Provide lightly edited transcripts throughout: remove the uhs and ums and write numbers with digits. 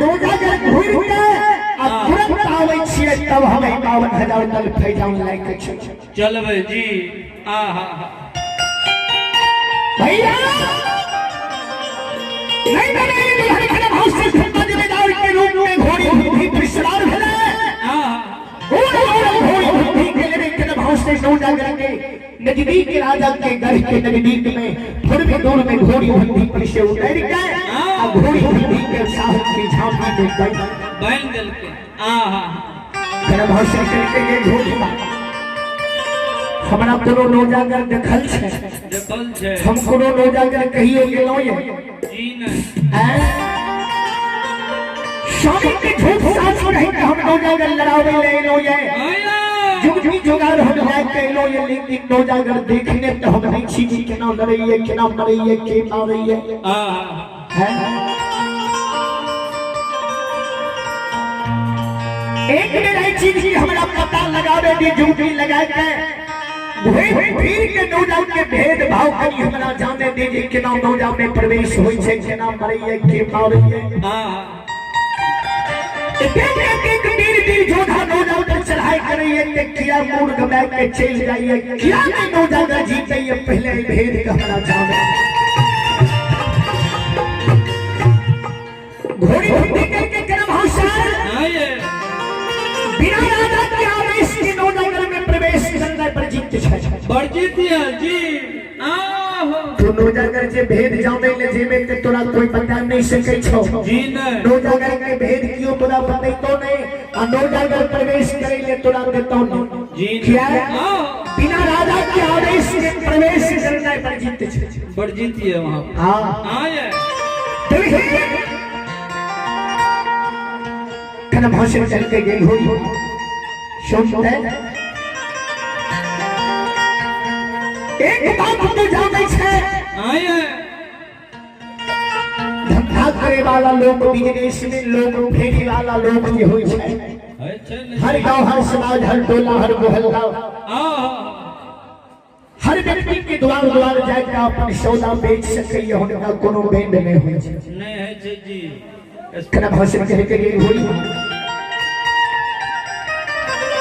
नौजागर घुर के अब तुरंत आवे छिए तब हम 52,000 दल फैजाम लायक छै चलबे जी। आहा भैया नहीं नहीं हर खड़ा भाव से धर्म जिम्मेदार के रूप में घोड़ी भी विश्राम है। घोड़ी बुद्धि के लिए खड़ा भाव से नौजागर के नजदीक के राजा के घर के नजदीक में थोड़ी दूर में घोड़ी बुद्धि पर से उतर गए। अब घोड़ी बुद्धि के साहब की झांकी में बैल दल के आहा खड़ा भाव से करके ये घोड़ी हमरा कोनो नौजागर देखल छै हम कोनो नौजागर कहियो गेलो ये जी नहीं स्वामी के झूठ साच रही कि हम नौजागर लड़ावे ले लो ये जुग भी जुगाड़ हम लायक के लो ये लेकिन नौजागर देखने तो हम नहीं छी केना लड़ैए केना मरैए के मारैए है। एक बेर आई चीज की हमरा पता लगावे दी जुग भी लगा के भीड़ के नौजान के भेद भाव करी हमरा जाने दीजिए केना नौजान में प्रवेश होई छै केना मरैए के मारैए। एक वीर जोधा नौजान पर चढ़ाई करैए ते किया मूड गबा के चल जाइए किया नहीं नौजान जीते ये पहले भेद के हमरा जाने घोड़ी बुद्धि करके करम होशियार बिना राजा के आवेश के नौजान में प्रवेश करने पर जीत छै वर्जित जी। आहो तो नौजागर जे भेद जाने ले जेबे के तोरा कोई बता नहीं सकै छौ जी नहीं नौजागर के भेद कियो तोरा बतैतो नहीं आ नौजागर प्रवेश करे ले तोरा देतो नहीं जी क्या बिना राजा के आदेश के प्रवेश करने पर जीत छै वर्जित है वहां। हां आए कना भाषण चल के गेल होई सुनते एक बात तो जाने छै आए धंधा करे वाला लोग बिजनेस में लोग फेरी वाला लोग जे होय छै हर गांव हर समाज हर टोला हर मोहल्ला हर व्यक्ति के द्वार द्वार जाके अपन सौदा बेच सके हुनका कोनो बैंड नहीं होय छै नहीं है जी कना भाषण कहे के लिए होई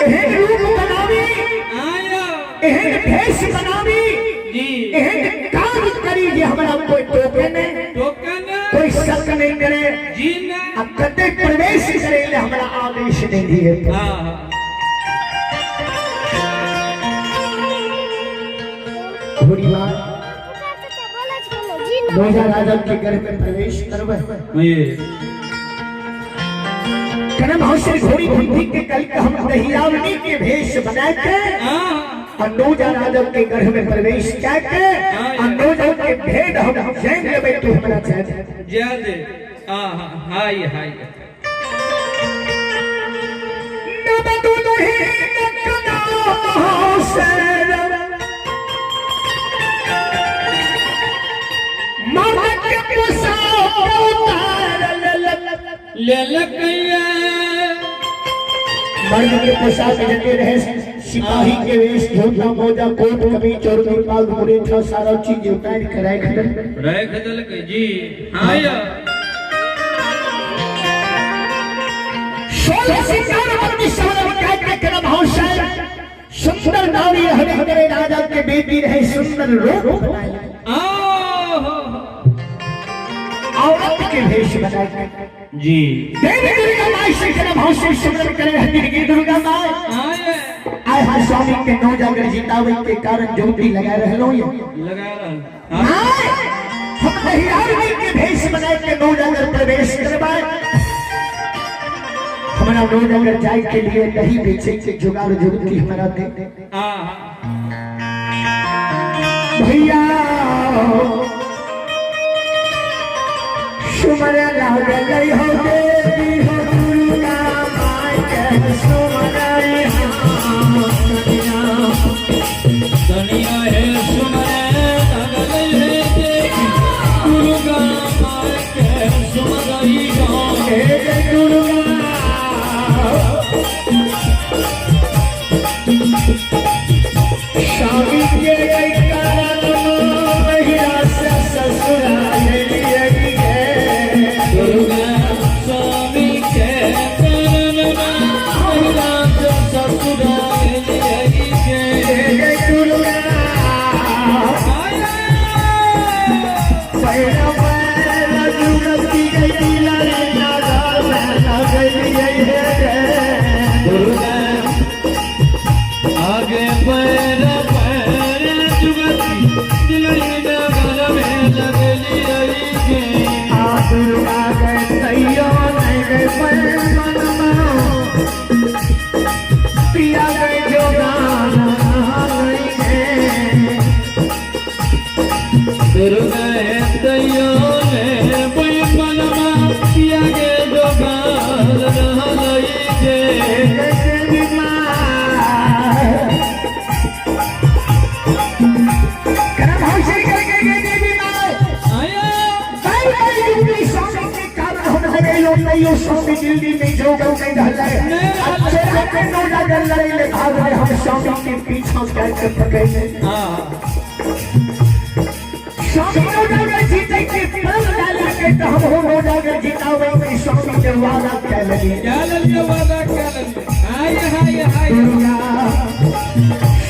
एहन रूप बनावी आया एहन भेष बनावी जी एहन काम करी जे हमरा कोई टोके नहीं कोई शक नहीं करे जी नहीं अब कते प्रवेश करे ले हमरा आदेश नहीं दिए। थोड़ी बात नौजा राजा के घर में प्रवेश करबे कनम हौसले घोड़ी बुद्धि के कल के हम दहियावनी के भेष बना के नौजा राजा के घर में प्रवेश करके नौजा के भेद हम जान लेबे तू हमरा चाहे दे हाय हाय नबदु नहीं नकना हौसले मर के पुसा उतार ले लकैया मर्द के पोशाक जते रहे सिपाही के वेश धोता मोजा कोट कमीज और पाग मुरेठा सारा चीज उतार के रख दल के जी। आया सोलह सिंगार अपनी सोलह का करम हौसले सुंदर नारी हरे राजा के बेटी रहे सुंदर रूप औरत के भेष बना जी देवी दुर्गा माई से करम हौसले सुंदर करे हरी दुर्गा माई आय हर स्वामी के नौजागर जितावे के कारण ज्योति लगा रहलो ये लगा हम दहियावनी के भेष बना के नौजागर प्रवेश करवाए हमारा नौजागर जाए के लिए नहीं बेचे के जुगाड़ जुगती हमारा दे भैया सुमर लागल हो देवी हो दुर्गा माई के सुमर दुनिया है सुमरे लागल है देवी दुर्गा माई के सुमरई हे दुर्गा शादी के कारण महिला से ससुराल लिए दुर्गा पिया गए जो गाना दुर्गा दैयो ने मनमा पिया के जो गाना लई के नहीं स्वामी दिल्ली में जो गौ नहीं रहता है अच्छे अच्छे नोटा कर लड़े ले भाग रहे हम स्वामी के पीछे करके पकड़े स्वामी नोटा कर जीते के पल डाले के तो हम हो नोटा कर जीतावे के स्वामी के वादा कर लगे क्या लगे वादा क्या लगे हाय हाय हाय दुनिया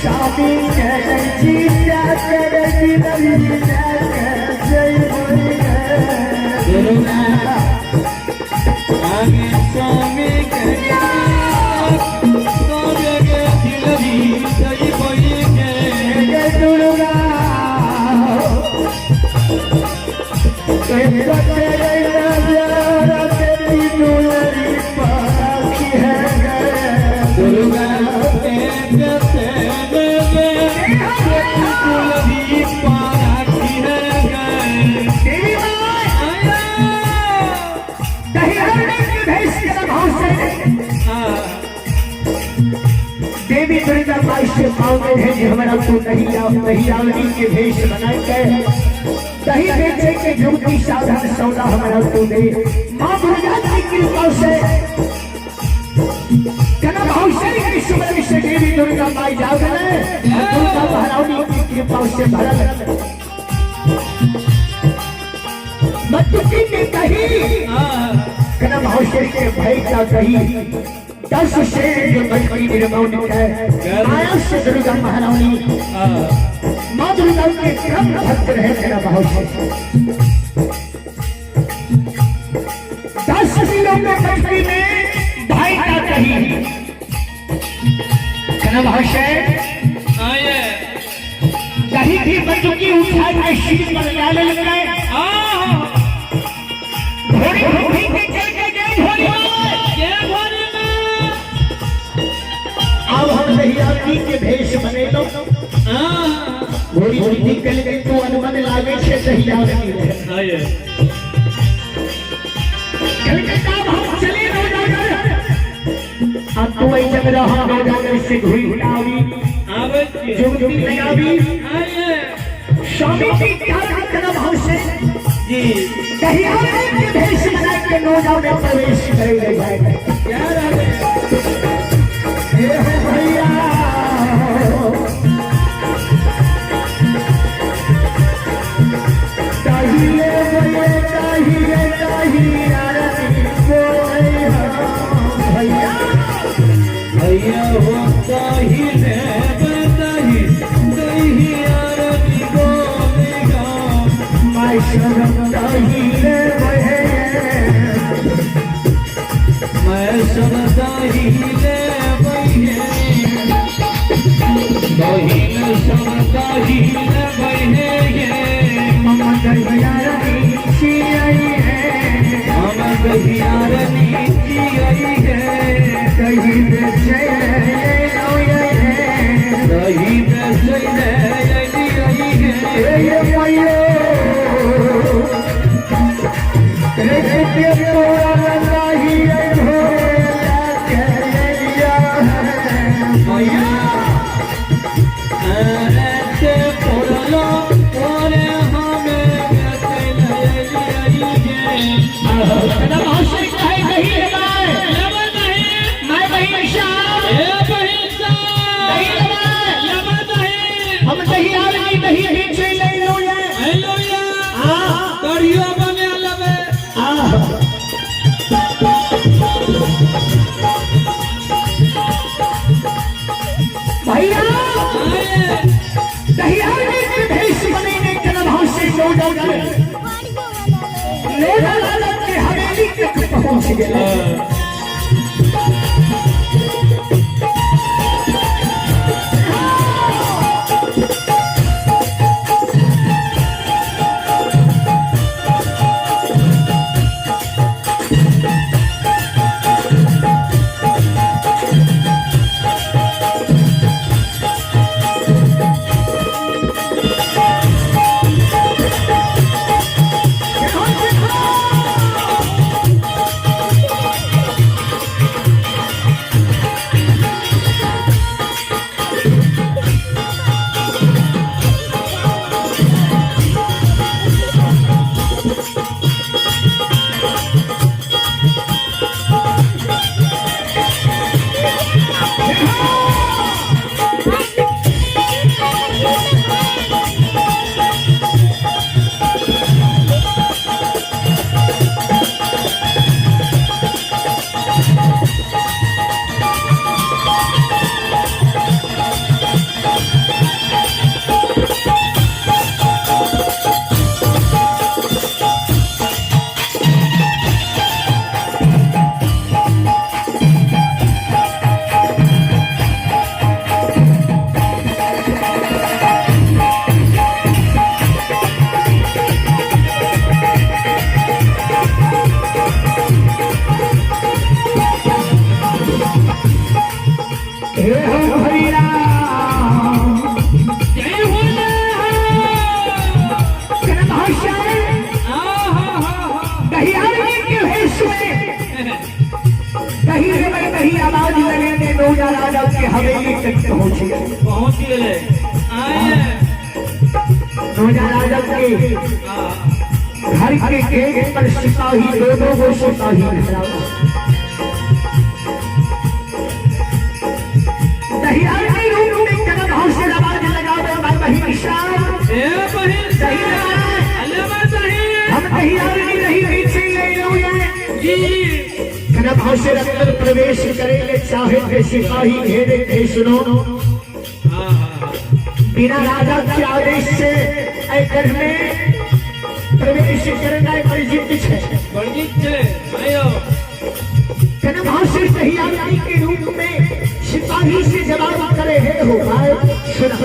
स्वामी के जीता कर दिल्ली जाकर जय दुनिया आगे स्वामी के स्वामी के दिलरी सही बोई के दुर्गा तेरे तेरी दुलरी पाखी है दुर्गा एक तेरे दुलरी पाखी है तेरी देवी दुर्गा माई से मांगे है कि हमारा तो नहीं आवनी के भेष बनाए गए दही बेचे के युक्ति साधन सौदा हमारा तो दे माँ दुर्गा की कृपा से कना भावश्री की सुमन से देवी दुर्गा माई जागरण दुर्गा महारानी की कृपा से भरल मत्तुकी के कही कना भावश्री के भाई का कही 10 शेर जो बचपनी निर्माण है माया से दुर्गा महारानी माँ दुर्गा के क्रम भक्त रहे मेरा बहुत 10 शेरों में बचपनी में भाई का कही कहना भाषण कहीं भी बचुकी उठा के शीश पर डाले लग गए घोड़ी घोड़ी के चल के गए घोड़ी अब हम दहियाती के भेष बने लो घोड़ी घोड़ी निकल गई तो अनुमन लागे से दहियाती कलकत्ता हम चले रोजागर अब तो वही जग रहा रोजागर से घुड़ी उठावी जुगती लगावी स्वामी की क्या भाव से जी दहियाती के भेष बना के नौजा में प्रवेश करेंगे जाएगा क्या रहे भैया चाहिए चाहिए चाहिए भैया भैया हो चाहिए बताइए चाहिए आरती बोलेगा मैं शरण चाहिए मैं सब चाहिए बहिन सब चाहिए बहने मम दहियारनी आई है हम दहियारनी आई है दही जय दही में जय आई है भैया दहियाती के भेष बने के भाव से हवेली तक पहुंच गए हे हो हरि राम जय हो दहियारी के भेष में दही आवाज लगे ने नौजा राजा के हवेली तक पहुंच गए आए नौजा राजा के घर के गेट पर सिपाही दो वो सिपाही दहियारी रूप में कदम भाव से आवाज लगावे वही निशान हम दहियारी नहीं पीछे ले लो भाव से अंदर प्रवेश करेंगे चाहे थे सिपाही घेरे थे सुनो बिना राजा के आदेश से घर में प्रवेश करना वर्जित है भाव से दहियारी के रूप में सिपाही से जवाब करे है हो सुना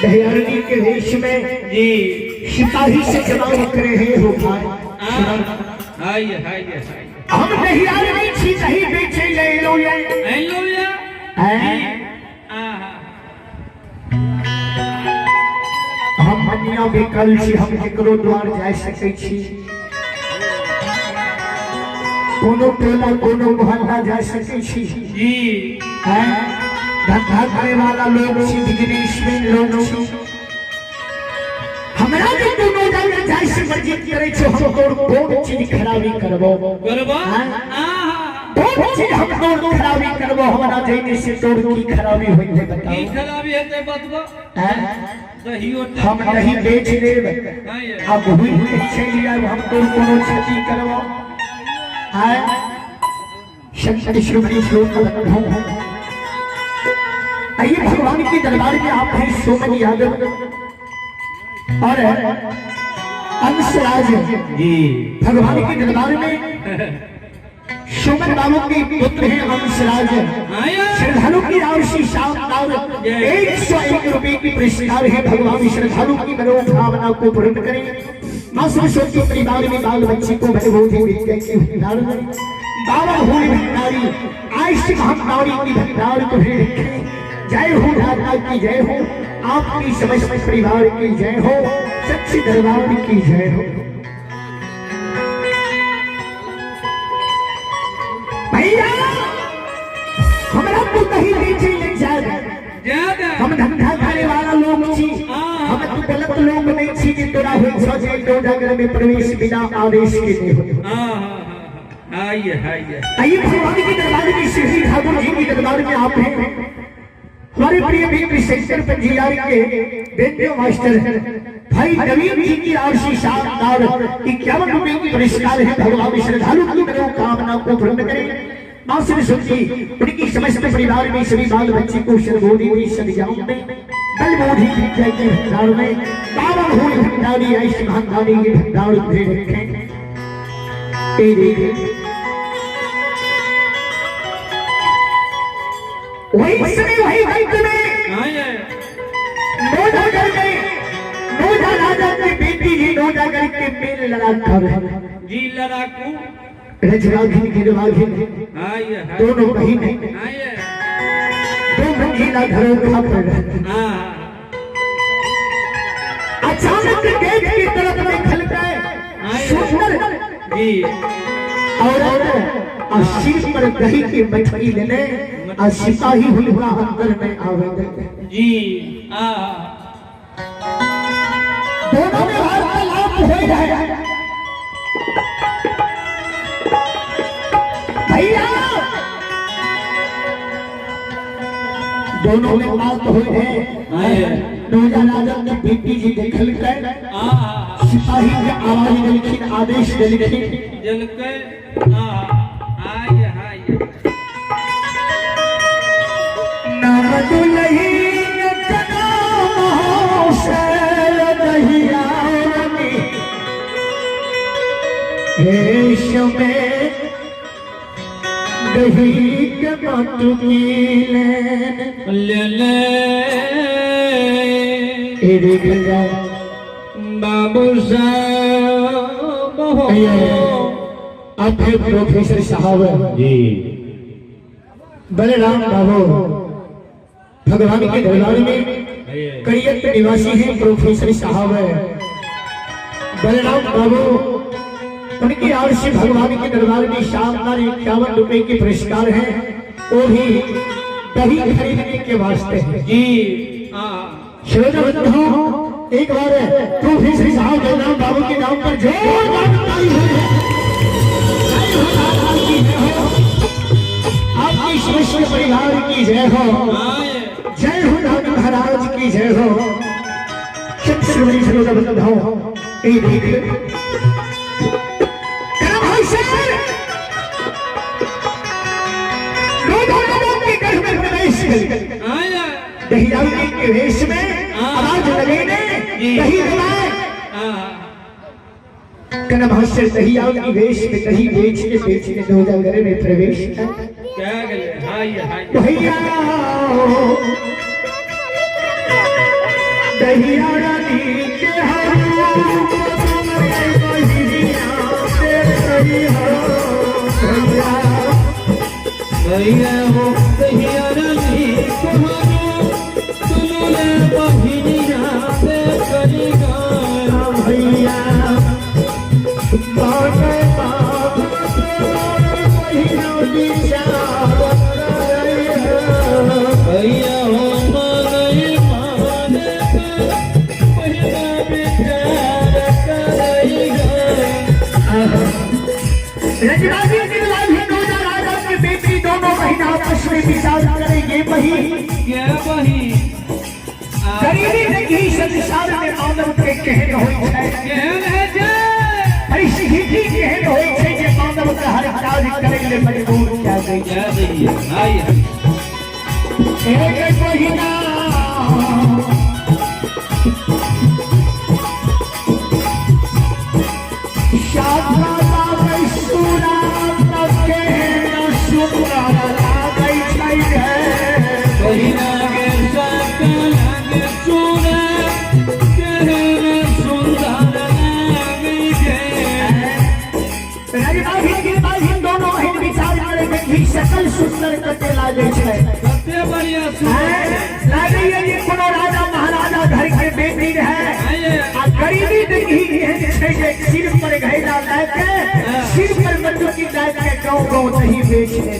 दहियारी के देश में जी सिपाही से जवाब करे हैं हो भाई हम दहियारी छी दही बेचे ले लो ये हम दुनिया में कल छी हम केकरो द्वार जा सकै छी कोनो टोला कोनो मोहल्ला जा सकै छी जी धंधा करे वाला लोग छी बिजनेस में लोग हमरा के कोनो जगह जाय से वर्जित करे छो हम कोन चीज खराबी करबो कोन चीज हम कोन खराबी करबो हमरा जइने से तोर की खराबी होई है बताओ की खराबी हेते बतबो हम नहीं बेच लेब अब हुई छै लिया हम तोर कोनो क्षति करबो शंकर श्री श्लोक आइए भगवान के दरबार में आप हैं सोमन यादव और अंशराज जी भगवान के दरबार में सोमन बाबू के पुत्र हैं अंशराज श्रद्धालु की राशि शानदार 101 रुपए की पुरस्कार है भगवान श्रद्धालु की मनोकामना को पूर्ण करें मां सरस्वती परिवार में बाल बच्चे को भगवती विद्या की भंडार में बाबा भोले भंडारी आयुष महानारी की भंडार को भी रखें जय हो राधा की जय हो आपकी समस्त परिवार की जय हो सच्चे दरबार की जय हो भैया हमरा तो कहीं नीचे ले जाए हम धंधा करे वाला लोग छी हम तो गलत लोग नहीं छी कि तोरा हो सजे तो नगर में प्रवेश बिना आदेश के नहीं हो आइए भगवान के दरबार में श्री ठाकुर जी के दरबार में आप हैं हमारे प्रिय मित्र शंकर पंजीयारी के वेद्य मास्टर भाई नवीन जी की राशि शानदार 51 रुपए की पुरस्कार है भगवान श्रद्धालु की मनोकामना को पूर्ण करें मां सरस्वती उनकी समस्त परिवार में सभी बाल बच्चे को सर्वोदय सदियाओं में बलबूढ़ी विद्या के भंडार में बाबा भूल भंडारी ऐसी महादानी के भंडार भरे रखे वही समय वही वक्त में नौजागढ़ में नौजा राजा की बेटी जी नौजागढ़ के मेल लड़ाकर जी लड़ाकू रजवाघिन गिरवाघिन दोनों बहने दो मंजिला घरों का पर अचानक गेट की तरफ में खलकाए सुंदर जी और सिर पर दही की मछली लेने और सिपाही हुआ अंदर में आवेदन जी दोनों में वार्तालाप हो जाए भैया दोनों में बात हो है नौजा राजा की बेटी जी देखल कर सिपाही के आवाज लिखिन आदेश लिखिन जल के आय हाय नाम दुलही जना महोशय दहिया हेश में दही के मटकी ले बाबू साहब आप प्रोफेसर साहब जी बलराम बाबू भगवान के दरबार में करियत निवासी हैं प्रोफेसर साहब बलराम बाबू उनकी ओर से भगवान के दरबार में शानदार 51 रुपए के पुरस्कार हैं वो भी दही खरीदने के वास्ते जी श्रोता बंधुओं एक बार प्रोफेसर साहब बलराम बाबू के नाम पर जोरदार ताली हो आपकी समस्त परिवार की जय हो जय हो नाथ महाराज की जय हो श्री श्रोता बंधुओं दहियावी के वेश में आवाज लगे ने दही दबाए कन भाष्य दहियावी की वेश में दही बेचने नौजागढ़ में प्रवेश क्या गले हाय हाय भैया दहिया रानी के भैया हो दहिया रानी तुमने बहिनिया दे करेगा भैया भैया हो माने माने पहिला विचार करेगा रजवाजी की लाली नौजा राजा की बेटी दोनों महीना आपस में विचार करेंगे वही क्या वही गरीबी नहीं संसार में मानव के कहन होई है कहन है जे परिस्थिति कहन होई है जे मानव का हर कार्य करे ले मजबूर क्या गई क्या दी हाय एक महीना शादा सुना के न सुना गई है पहिला के साथ लागे सुना कहने सुंदर लागे राजबाही दोनों बहन विचार करे कि सकल सुंदर करते लागे छै सबसे बढ़िया सुंदर लागे ये कोनो राजा महाराजा घर के बेटी है आ गरीबी देखी है जे सिर पर घैला लाके सिर पर बंदूक की लाके के गांव नहीं बेचने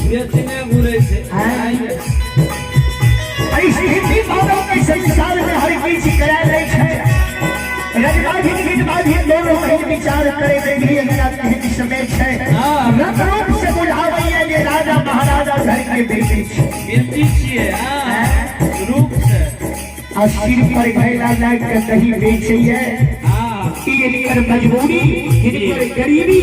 बेचने घुरे से ऐसी हिंदी मानव के संसार में हर चीज करा रही है रजवाजी की बाधी दोनों बहन विचार करे देखी अगला कहने समय है रंग रूप से बुझावे ये राजा महाराजा घर के बेटी बेटी छिए रूप से आ सिर पर घैला लाके कहीं बेचे है इनकर मजबूरी इनकर गरीबी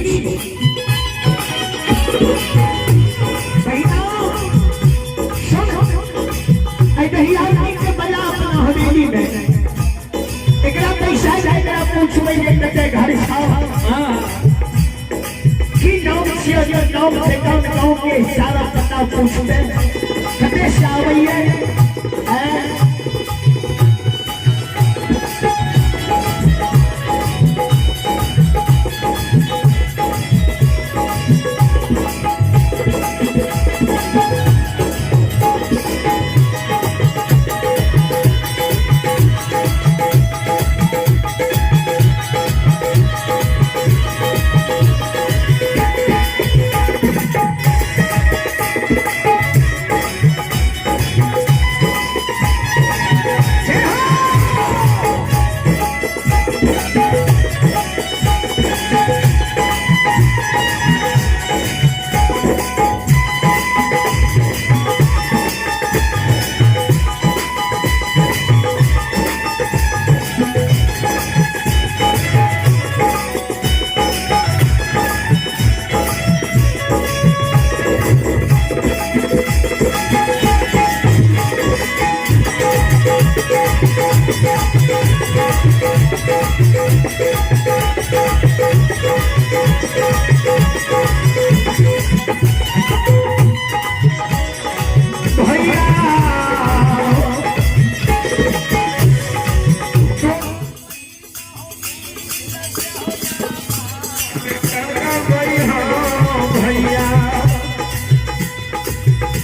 दहिया के बजा अपना पूछबे जे घर साहब हाँ की नाम छियै जे नाम से गाँव के सारा पता पूछबे कते से आबैये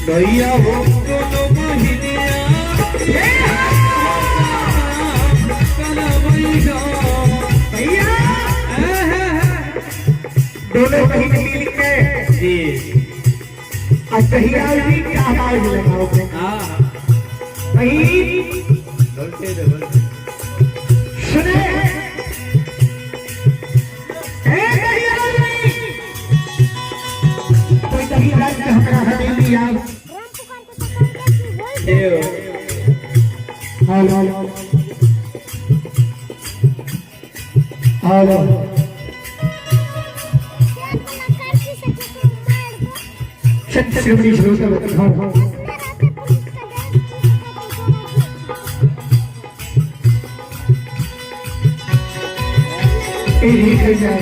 भैया वो दोनों महीनिया दोनों बहन मिल के जी कहिया भी क्या आवाज लगाओगे बहन सुने कोई कहीं रात में हमारा हवेली आ हेलो हेलो छत्तीसगढ़ी श्रोता हाँ भैया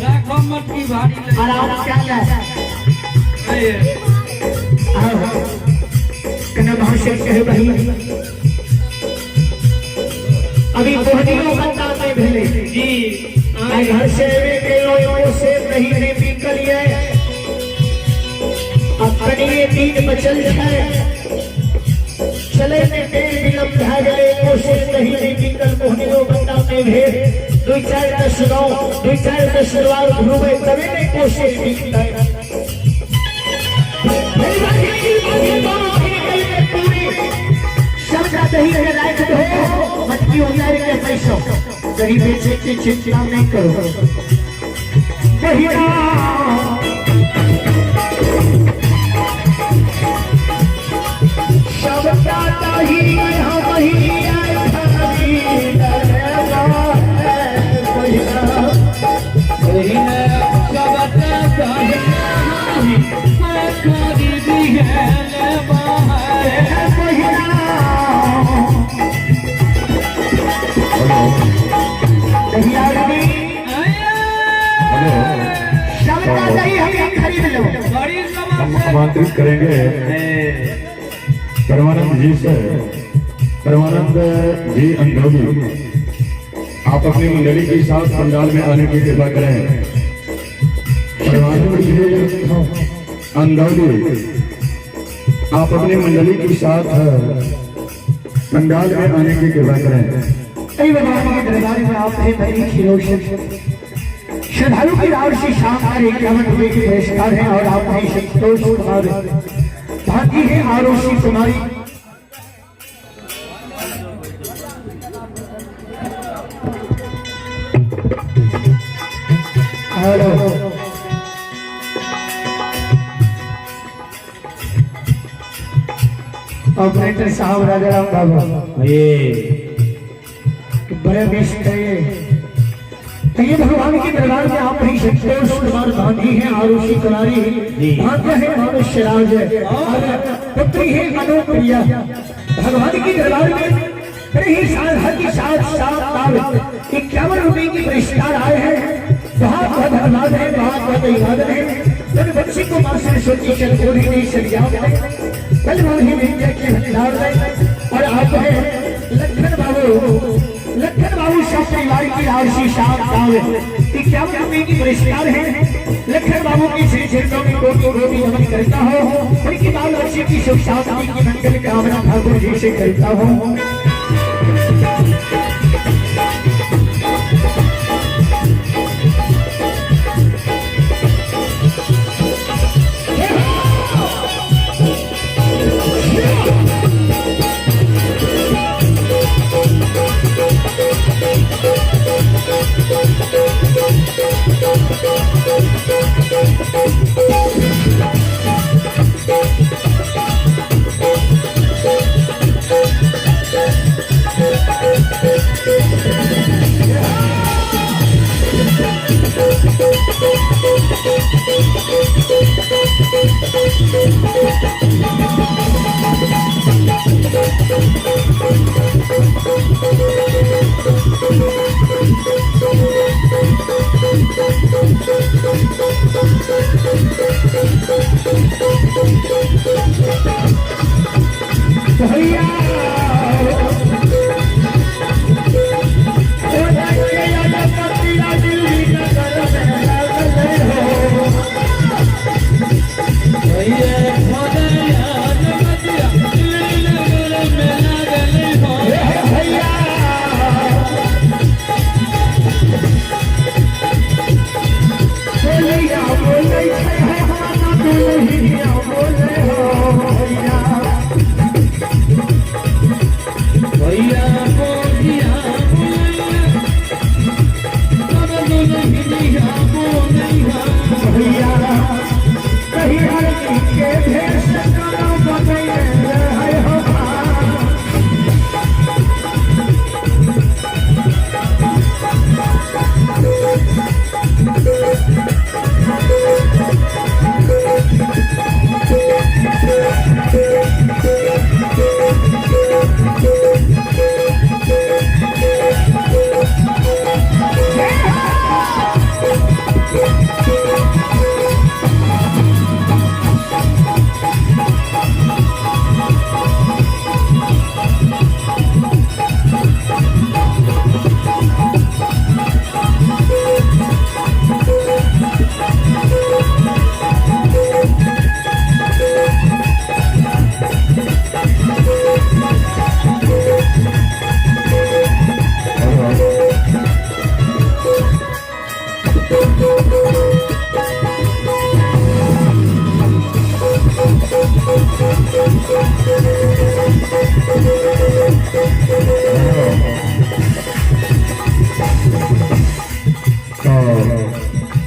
राखो मटकी भारी ले आराम क्या कना भाव से कहे भाई अभी बोहनियों बंदा में भेले जी मैं घर से के लोयो से नहीं ने निकल गए अपनी ये दिन बचल है चले में तेल विलंब भ गए कोशिश नहीं निकल बोहनियों बंदा में भेल दो चार का सुनाओ दो चार का सलवार घूमे तभी नहीं कोशिश निकल नहीं राइट हो मटकी उतार के पैसों गरीब बेचे की चिंता नहीं करो शब्दाता ही हम ही आमंत्रित करेंगे परमानंद जी से। परमानंद जी अंदौली, आप अपनी मंडली के साथ पंडाल में आने की कृपा करें। परमानंद जी अंदौली, आप अपनी मंडली के साथ पंडाल में आने की कृपा करें। कई भगवान के दरबार में आप हैं बड़ी खिलोशन श्रद्धालु की राव से शानदार 51 रुपए के पुरस्कार हैं और आप हैं संतोष कुमार भागी है आरोशी कुमारी। हेलो ऑपरेटर साहब राजा राम बाबू बड़े बेस्ट है तो ये भगवान के दरबार में आप ही संतोष कुमार गांधी हैं आरुषि कुमारी भाग्य है मनुष्य राज और पुत्री है अनुप्रिया। भगवान के दरबार में बड़े ही साल हर की साथ 51 रुपए के पुरस्कार आए हैं। बहुत बहुत धन्यवाद है, बहुत बहुत अभिवादन है। जब बच्चे को मां सरस्वती चलकोरी ने सरिया कल उन्हें विद्या के भंडार में और आप हैं लखन बाबू सब परिवार की राशि शाम 51 रुपए की पुरस्कार है। लखन बाबू की श्री चरणों में कोटि नमन करता हूँ। उनकी बाल बच्चे की सुख शांति की मंगल कामना ठाकुर जी से करता हूँ।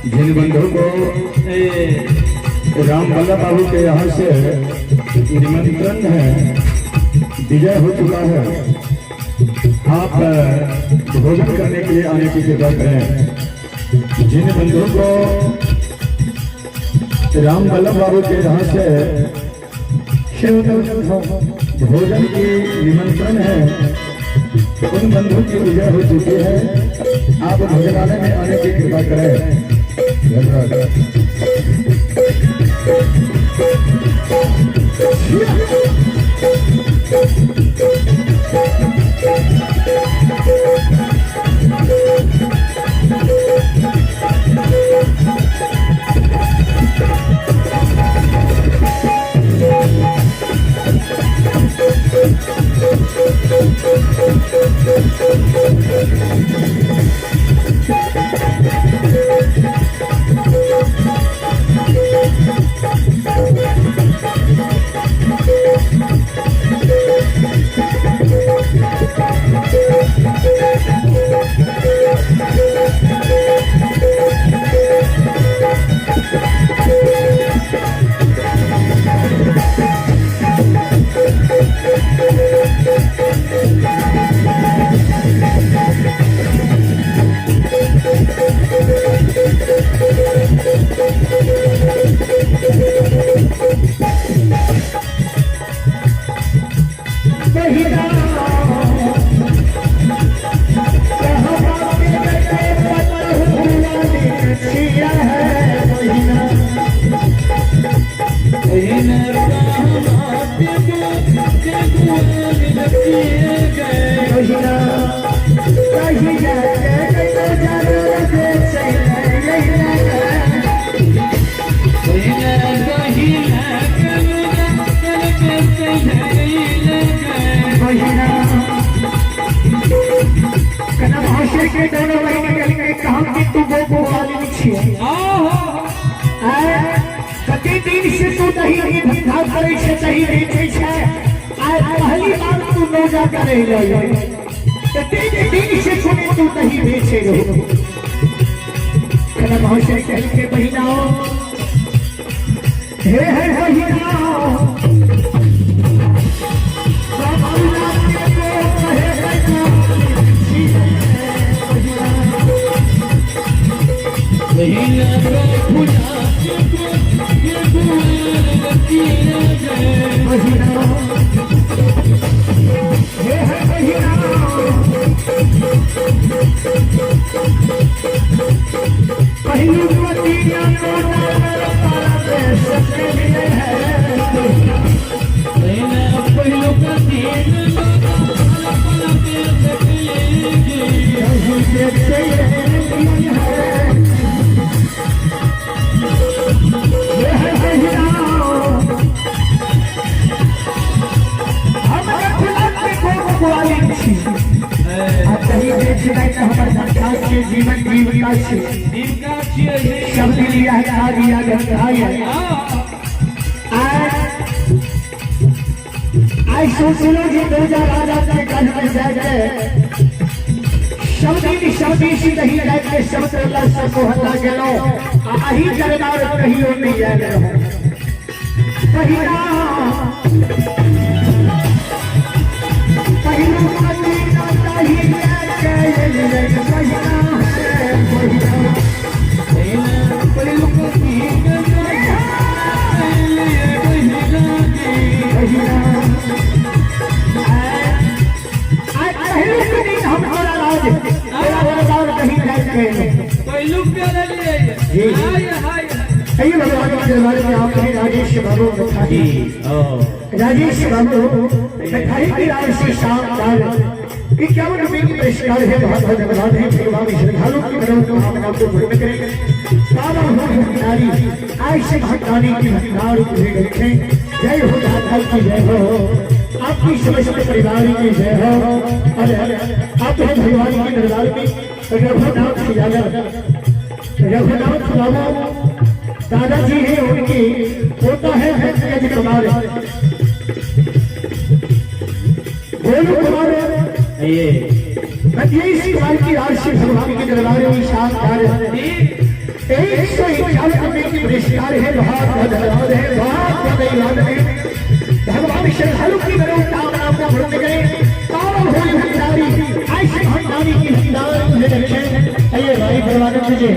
जिन बंधुओं को राम बल्लभ बाबू के यहाँ से निमंत्रण है, विजय हो चुका है, आप भोजन करने के लिए आने की कृपा करें। जिन बंधुओं को राम बल्लभ बाबू के यहाँ से भोजन की निमंत्रण है, उन बंधुओं की विजय हो चुकी है, आप भोजनालय में आने की कृपा करें। प्रतिदिन से तू नहीं धंधा करे छे सही बेचे छे आज पहली बार तू नौजा करे लो प्रतिदिन से तू नहीं बेचे रहो कना भाषा के बहिनाओ हे बहिनाओ जीवन जीविका शब्द लिया है आ दिया आज सोच लो जी 2000 के कान में जाए शब्द इसी नहीं जाए शब्द अल्लाह सबको हल्ला गेलो आही जगदार कहियो नहीं जाए पहिला राजेश बाबू की शानदार कि क्या पुरस्कार है बहुत बहुत धन्यवाद है भगवान श्रद्धालु की मनोकामना को पूर्ण करें सारा भक्तारी आज से भक्तानी की भक्तार रखें जय हो दाता की जय हो आपकी समस्त परिवार की जय हो अरे आप भगवान की दरबार में रघुनाथ बाबू दादाजी है उनकी होता है कुमार गोलू कुमार रजनीश कुमार की राशि भगवान के दरबार में शानदार 151 रुपये की पुरस्कार है बहुत धन्यवाद है बहुत धन्यवाद है भगवान श्रद्धालु की मनोकामना को पूर्ण करें तारा होली भंडारी ऐसे भंडारी की भंडार मुझे रखें आइए भाई भगवान तुझे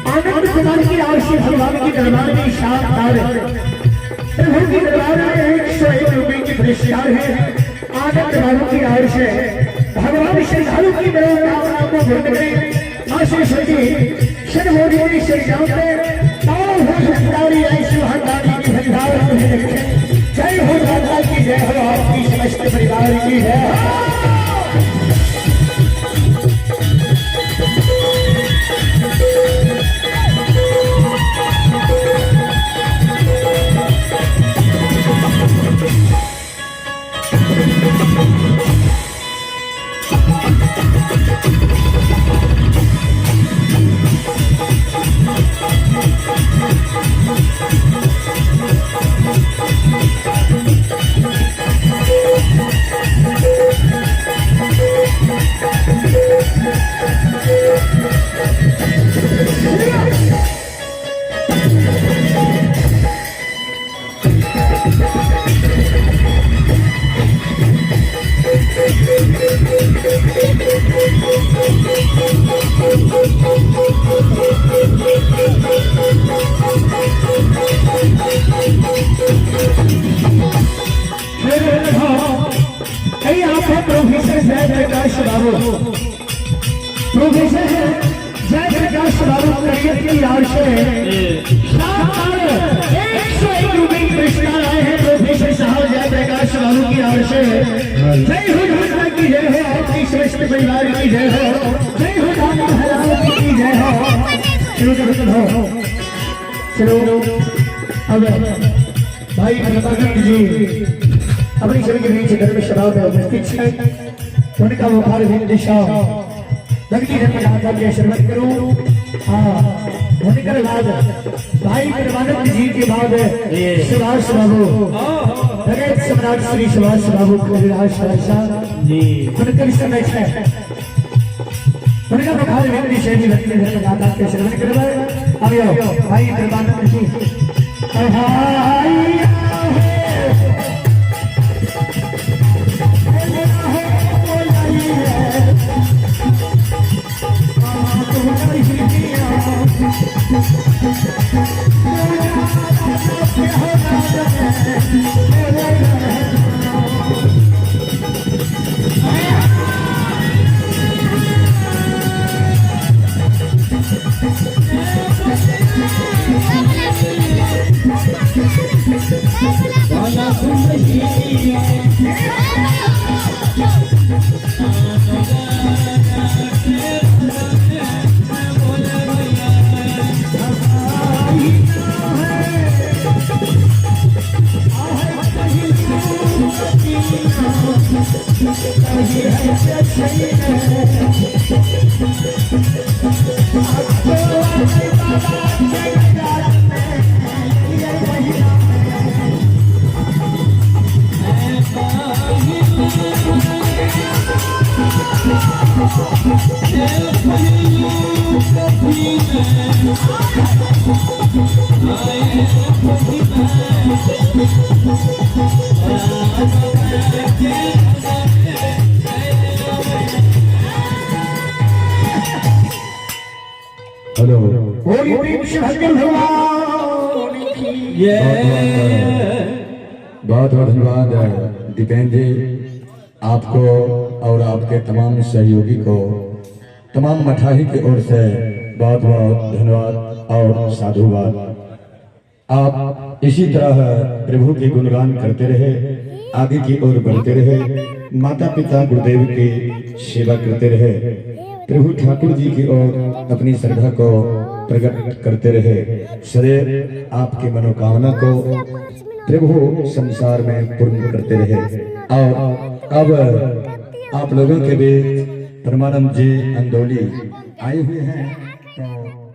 आनंद कुमार की आरसी भगवान की दरबार में शानदार प्रभु की दरबार में 101 रुपए की पुरस्कार है। आनंद बाबू की आर से भगवान श्रद्धालु की मनोकामना को पूर्ण करें। आशीष की शर्मोदी से जाते ताऊ हो सुखदारी ऐसी हरदारी की भंडार तुम्हें रखें। जय हो दादा की जय हो आपकी समस्त परिवार की जय। प्रोफेसर जयप्रकाश बाबू, प्रोफेसर जयप्रकाश बाबू करियर की आड़ से 101 रुपए की पुरस्कार आए हैं। प्रोफेसर साहब जयप्रकाश बाबू की आड़ से जय हो दादा की जय हो आपकी समस्त परिवार की जय हो। जय हो दादा हराम की जय हो। चलो अब भाई प्रकाश जी अपनी सभी के बीच घर में शराब में उपस्थित है। उनका मुखार भी दिशा लगती है प्रदाता के आशीर्वाद करूं। हाँ होने बाद भाई परमानंद जी के बाद सुभाष बाबू जगत सम्राट श्री सुभाष बाबू कविराज जी उनका समय है। उनका मुखार भी दिशा जी लगती है प्रदाता के आशीर्वाद करूं। अब भाई परमानंद जी हेलो बहुत बहुत धन्यवाद दीपेंद्र जी आपको और आपके तमाम सहयोगी को तमाम मठाही की ओर से बहुत बहुत धन्यवाद और साधुवाद। आप इसी तरह प्रभु के गुणगान करते रहे, आगे की ओर बढ़ते रहे, माता पिता गुरुदेव की सेवा करते रहे, प्रभु ठाकुर जी की ओर अपनी श्रद्धा को प्रकट करते रहे। सदैव आपकी मनोकामना को प्रभु संसार में पूर्ण करते रहे। और अब आप लोगों के बीच परमानंद जी अंदौली आए हुए हैं तो